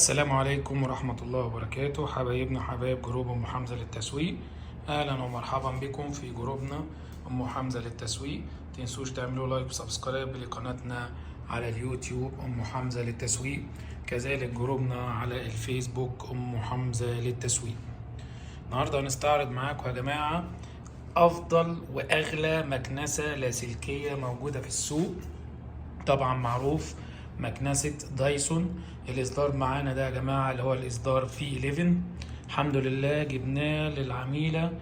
السلام عليكم ورحمة الله وبركاته، حبايبنا حبايب جروب أم حمزة للتسويق. أهلا ومرحبا بكم في جروبنا أم حمزة للتسويق. متنسوش تعملوا لايك وسبسكرايب لقناتنا على اليوتيوب أم حمزة للتسويق، كذلك جروبنا على الفيسبوك أم حمزة للتسويق. النهاردة هنستعرض معاكم يا جماعة أفضل وأغلى مكنسة لاسلكية موجودة في السوق. طبعا معروف مكنسة دايسون. الإصدار معانا ده يا جماعة اللي هو الإصدار في 11. الحمد لله جبناه للعميلة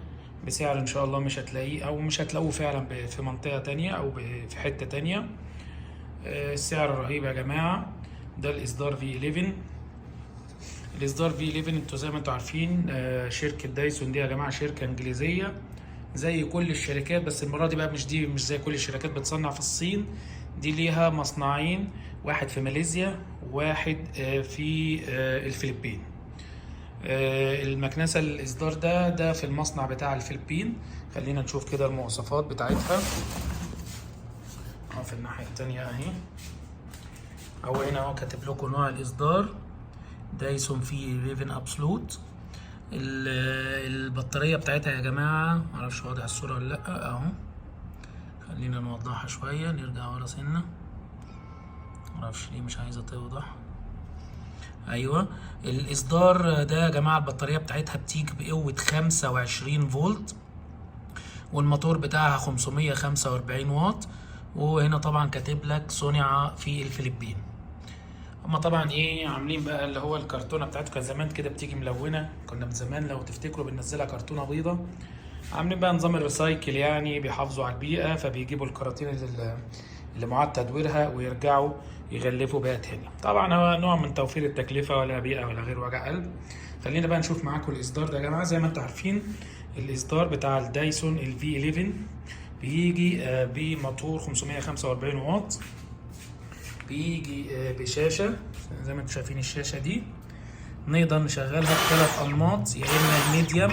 بسعر إن شاء الله مش هتلاقيه أو مش هتلاقوه فعلا في منطقة تانية أو في حتة تانية. السعر رهيب يا جماعة. ده الإصدار في 11. الإصدار في 11 انتوا زي ما انتوا عارفين شركة دايسون دي يا جماعة شركة إنجليزية زي كل الشركات، بس المرة دي بقى مش زي كل الشركات بتصنع في الصين. دي ليها مصنعين، واحد في ماليزيا وواحد في الفلبين. المكنسة الإصدار ده في المصنع بتاع الفلبين. خلينا نشوف كده المواصفات بتاعتها في الناحية التانية اهي. أو هنا اهو كاتب لكم نوع الإصدار دايسون في 11 ابسولوت. البطارية بتاعتها يا جماعة معرفش واضح الصورة ولا لأ اهو. خلينا نوضحها شوية، نرجع ورا سنة، معرفش ليه مش عايزة توضح. ايوه الاصدار ده يا جماعة البطارية بتاعتها بتيجي بقوة 25 فولت، والموتور بتاعها 545 واط. وهنا طبعا كاتب لك صنع في الفلبين. هما طبعا عاملين بقى اللي هو الكرتونه بتاعته. كان زمان كده بتيجي ملونه، كنا من زمان لو تفتكروا بننزلها كرتونه بيضه. عاملين بقى نظام الريسايكل، يعني بيحافظوا على البيئه، فبيجيبوا الكراتين اللي معاد تدويرها ويرجعوا يغلفوا بيها تاني. طبعا هو نوع من توفير التكلفه، ولا بيئه ولا غير وجع قلب. خلينا بقى نشوف معاكم الاصدار ده يا جماعه. زي ما انتم عارفين الاصدار بتاع الدايسون الفي 11 بيجي بموتور 545 واط، بيجي بشاشة زي ما انتم شايفين. الشاشة دي نقدر نشغلها بثلاث أنماط، يا إما الميديم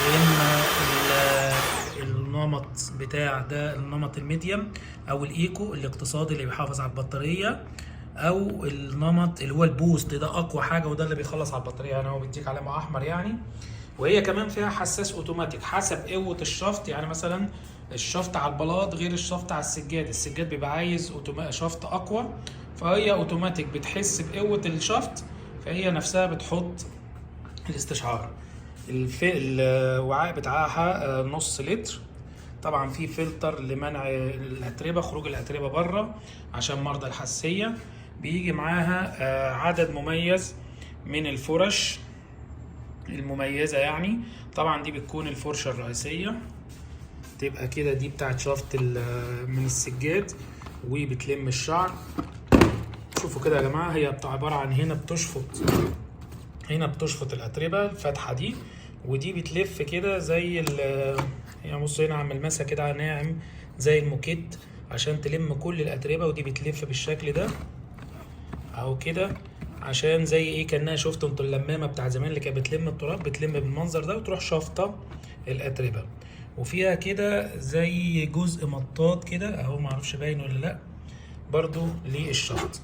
يا إما النمط بتاع ده، النمط الميديم أو الإيكو الاقتصادي اللي بيحافظ على البطارية، أو النمط اللي هو البوست ده أقوى حاجة وده اللي بيخلص على البطارية. يعني هو بيديك علامة أحمر يعني. وهي كمان فيها حساس اوتوماتيك حسب قوة الشفط. يعني مثلا الشفط على البلاط غير الشفط على السجاد. السجاد بيبقى عايز شفط اقوى، فهي اوتوماتيك بتحس بقوة الشفط، فهي نفسها بتحط الاستشعار. الوعاء بتاعها نص لتر. طبعا في فلتر لمنع الاتربة، خروج الاتربة بره عشان مرضى الحساسية. بيجي معاها عدد مميز من الفرش المميزة يعني. طبعا دي بتكون الفرشة الرئيسية، تبقى كده دي بتاعت شفط من السجاد وبتلم الشعر. شوفوا كده يا جماعة، هي عبارة عن هنا بتشفط الأتربة الفتحة دي، ودي بتلف كده زي يعني بصوا هنا عم المسها كده ناعم زي الموكيت عشان تلم كل الأتربة، ودي بتلف بالشكل ده اهو كده، عشان زي كانها شفتوا انتوا اللمامه بتاع زمان اللي كانت بتلم التراب، بتلم بالمنظر ده وتروح شافطه الاتربه. وفيها كده زي جزء مطاط كده اهو، معرفش باين ولا لا، برضو للشفط.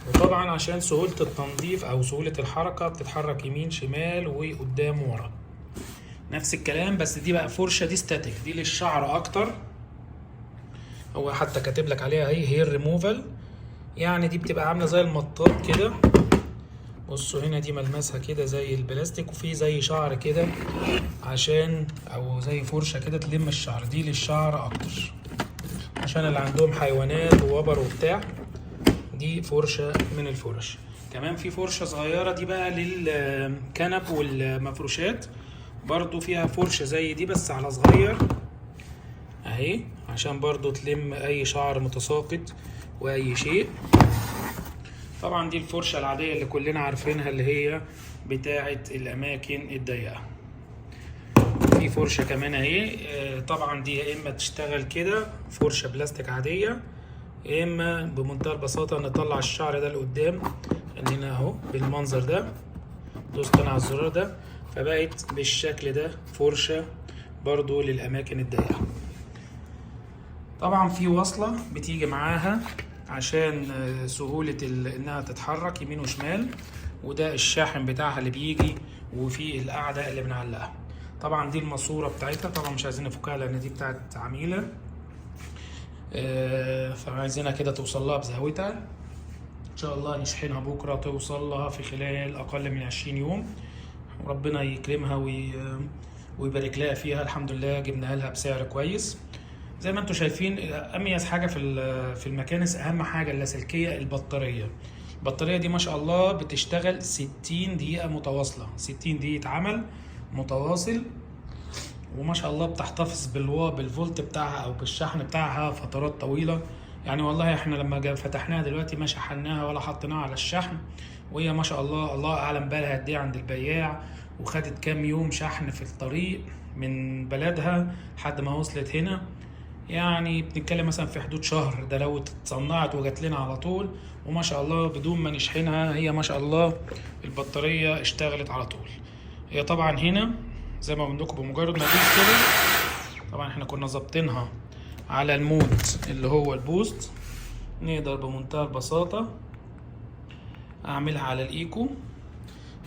وطبعا عشان سهوله التنظيف او سهوله الحركه بتتحرك يمين شمال وقدام ورا. نفس الكلام، بس دي بقى فرشه دي ستاتيك، دي للشعر اكتر. هو حتى كاتب لك عليها هير ريموفال، يعني دي بتبقى عامله زي المطاط كده. بصوا هنا دي ملمسها كده زي البلاستيك، وفي زي شعر كده عشان او زي فرشه كده تلم الشعر. دي للشعر اكتر عشان اللي عندهم حيوانات ووبر وبتاع. دي فرشه من الفرش. كمان في فرشه صغيره دي بقى للكنب والمفروشات، برضو فيها فرشه زي دي بس على صغير اهي، عشان برضو تلم اي شعر متساقط واي شيء. طبعا دي الفرشة العادية اللي كلنا عارفينها اللي هي بتاعة الاماكن الضيقة. في فرشة كمان اهي. طبعا دي يا اما تشتغل كده فرشة بلاستيك عادية، يا اما بمنتهى البساطة نطلع الشعر ده لقدام. خلينا اهو بالمنظر ده، دوست انا على الزرار ده فبقت بالشكل ده فرشة برضو للاماكن الضيقة. طبعا في وصلة بتيجي معاها عشان سهولة انها تتحرك يمين وشمال. وده الشاحن بتاعها اللي بيجي وفي القاعدة اللي بنعلقها. طبعا دي الماسورة بتاعتها، طبعا مش عايزين نفكها لان دي بتاعت عميلة، فعايزينها كده توصل لها بزهوتها. ان شاء الله نشحنها بكرة توصل لها في خلال اقل من 20 يوم، وربنا يكرمها ويبارك لها فيها. الحمد لله جبناها لها بسعر كويس. زي ما انتم شايفين اميز حاجة في المكانس، اهم حاجة اللاسلكية البطارية دي ما شاء الله بتشتغل 60 دقيقة متواصلة، 60 دقيقة عمل متواصل، وما شاء الله بتحتفظ بالفولت بتاعها او بالشحن بتاعها فترات طويلة. يعني والله احنا لما فتحناها دلوقتي ما شحناها ولا حطيناها على الشحن، وهي ما شاء الله الله اعلم بالها قد ايه عند البياع، وخدت كام يوم شحن في الطريق من بلدها لحد ما وصلت هنا. يعني بنتكلم مثلا في حدود شهر، ده لو اتصنعت وجات لنا على طول. وما شاء الله بدون ما نشحنها هي ما شاء الله البطارية اشتغلت على طول. هي طبعا هنا زي ما بقول لكم بمجرد ما تيجي كده، طبعا احنا كنا ظابطينها على المود اللي هو البوست، نقدر بمنتهى البساطة اعملها على الايكو.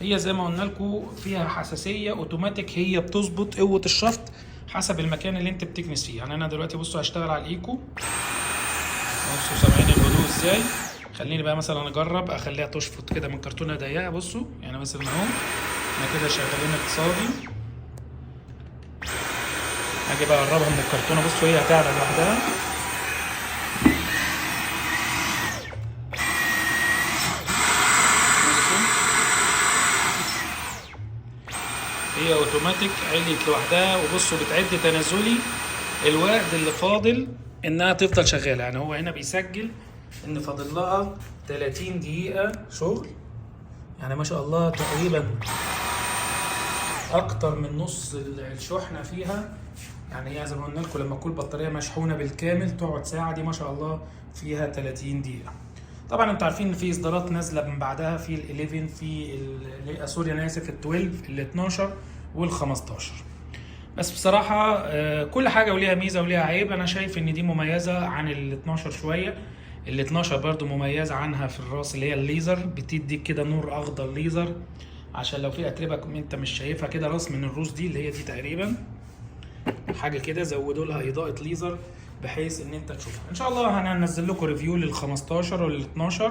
هي زي ما قلنا لكم فيها حساسية اوتوماتيك، هي بتظبط قوة الشفط حسب المكان اللي انت بتكنس فيه. يعني انا دلوقتي بصوا هشتغل على الايكو، بصوا سامعين الهدوء ازاي. خليني بقى مثلا اجرب اخليها تشفط كده من كرتونة ضيقة. بصوا يعني مثلا اهو احنا كده شغالين اقتصادي، هاجي بقى اقربها من الكرتونة. بصوا هي هتعلى لوحدها، هي اوتوماتيك عليت لوحدها. وبصوا بتعد تنازلي الوقت اللي فاضل انها تفضل شغاله. يعني هو هنا بيسجل ان فاضل لها 30 دقيقه شغل، يعني ما شاء الله تقريبا اكتر من نص الشحنه فيها. يعني هي زي ما قلنا لكم لما تكون البطاريه مشحونه بالكامل تقعد ساعه، دي ما شاء الله فيها 30 دقيقه. طبعا انتوا عارفين ان في اصدارات نازله من بعدها، في ال11 في سوري انا اسف ال12 ال12 وال15. بس بصراحه كل حاجه وليها ميزه وليها عيب. انا شايف ان دي مميزه عن ال12 شويه. ال12 برضو مميزه عنها في الراس اللي هي الليزر، بتدي كده نور اخضر ليزر، عشان لو في اتربه انت مش شايفها كده راس من الروس دي اللي هي دي تقريبا حاجه كده، زودوا لها اضاءه ليزر بحيث ان انت تشوفها. ان شاء الله هننزل لكم ريفيو لل15 وال12.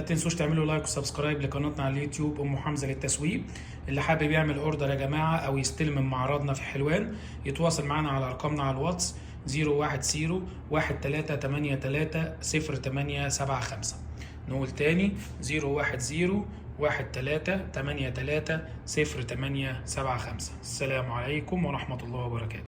تنسوش تعملوا لايك وسبسكرايب لقناتنا على اليوتيوب ام حمزه للتسويق. اللي حابب يعمل اوردر يا جماعه او يستلم من معرضنا في حلوان يتواصل معنا على ارقامنا على الواتس 010 1383 0875. نقول تاني 010 1383 0875. السلام عليكم ورحمه الله وبركاته.